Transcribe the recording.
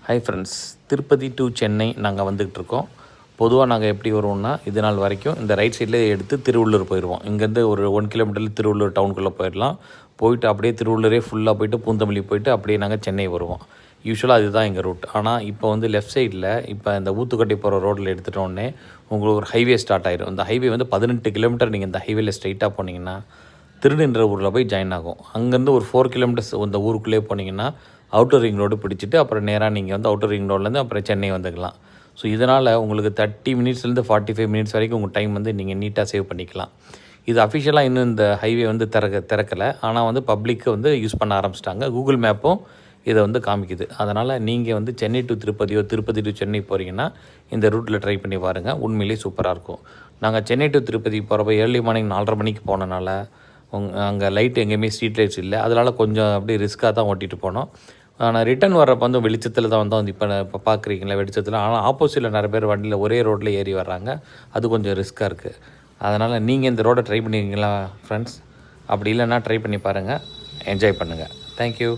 Hi friends, Tirupati to Chennai நாங்கள் வந்துகிட்ருக்கோம். பொதுவாக நாங்கள் எப்படி வருவோம்னா, இது நாள் வரைக்கும் இந்த ரைட் சைட்லேயே எடுத்து திருவள்ளூர் போயிடுவோம். இங்கேருந்து ஒரு 1 கிலோமீட்டரில் திருவள்ளூர் டவுனுக்குள்ளே போயிடலாம். போயிட்டு அப்படியே திருவள்ளூரே ஃபுல்லாக போயிட்டு பூந்தமல்லி போயிட்டு அப்படியே நாங்கள் சென்னை வருவோம். யூஸ்வலாக அதுதான் எங்கள் ரூட். ஆனால் இப்போ வந்து லெஃப்ட் சைடில் இப்போ இந்த ஊத்துக்கட்டி போகிற ரோட்டில் எடுத்துட்டோடனே உங்களுக்கு ஒரு ஹைவே ஸ்டார்ட் ஆயிடும். இந்த ஹைவே வந்து 18 கிலோமீட்டர் நீங்கள் இந்த ஹைவேல ஸ்ட்ரைட்டாக போனீங்கன்னா திருடுன்ற ஊரில் போய் ஜாயின் ஆகும். அங்கேருந்து ஒரு 4 கிலோமீட்டர்ஸ் இந்த ஊருக்குள்ளே போனீங்கன்னா அவுட்டர் ரிங் ரோடு பிடிச்சிட்டு அப்புறம் நேராக நீங்கள் வந்து அவுட்டர் ரிங் ரோட்லேருந்து அப்புறம் சென்னை வந்துக்கலாம். ஸோ இதனால் உங்களுக்கு 30 மினிட்ஸ்லேருந்து 45 மினிட்ஸ் வரைக்கும் உங்கள் டைம் வந்து நீங்கள் நீட்டாக சேவ் பண்ணிக்கலாம். இது அஃபிஷியலாக இன்னும் இந்த ஹைவே வந்து திறக்கலை. ஆனால் வந்து பப்ளிக்கு வந்து யூஸ் பண்ண ஆரம்பிச்சிட்டாங்க. கூகுள் மேப்பும் இதை வந்து காமிக்குது. அதனால் நீங்கள் வந்து சென்னை டு திருப்பதியோ திருப்பதி டு சென்னை போகிறீங்கன்னா இந்த ரூட்டில் ட்ரை பண்ணி பாருங்கள். உண்மையிலேயே சூப்பராக இருக்கும். நாங்கள் சென்னை டு திருப்பதி போகிறப்ப ஏர்லி மார்னிங் 4:30 மணிக்கு போனனால அங்கே லைட் எங்கேயுமே ஸ்ட்ரீட் லைட்ஸ் இல்லை. அதனால் கொஞ்சம் அப்படியே ரிஸ்க்காக தான் ஓட்டிகிட்டு போனோம். ஆனால் ரிட்டன் வர்றப்போ வந்து வெளிச்சத்தில் தான் வந்தோம். இப்போ பார்க்குறீங்களா வெளிச்சத்தில். ஆனால் ஆப்போசிட்டில் நிறைய பேர் வண்டியில் ஒரே ரோட்டில் ஏறி வர்றாங்க. அது கொஞ்சம் ரிஸ்க்காக இருக்குது. அதனால் நீங்கள் இந்த ரோடை ட்ரை பண்ணியிருக்கீங்களா ஃப்ரெண்ட்ஸ்? அப்படி இல்லைன்னா ட்ரை பண்ணி பாருங்கள். என்ஜாய் பண்ணுங்கள். தேங்க்யூ.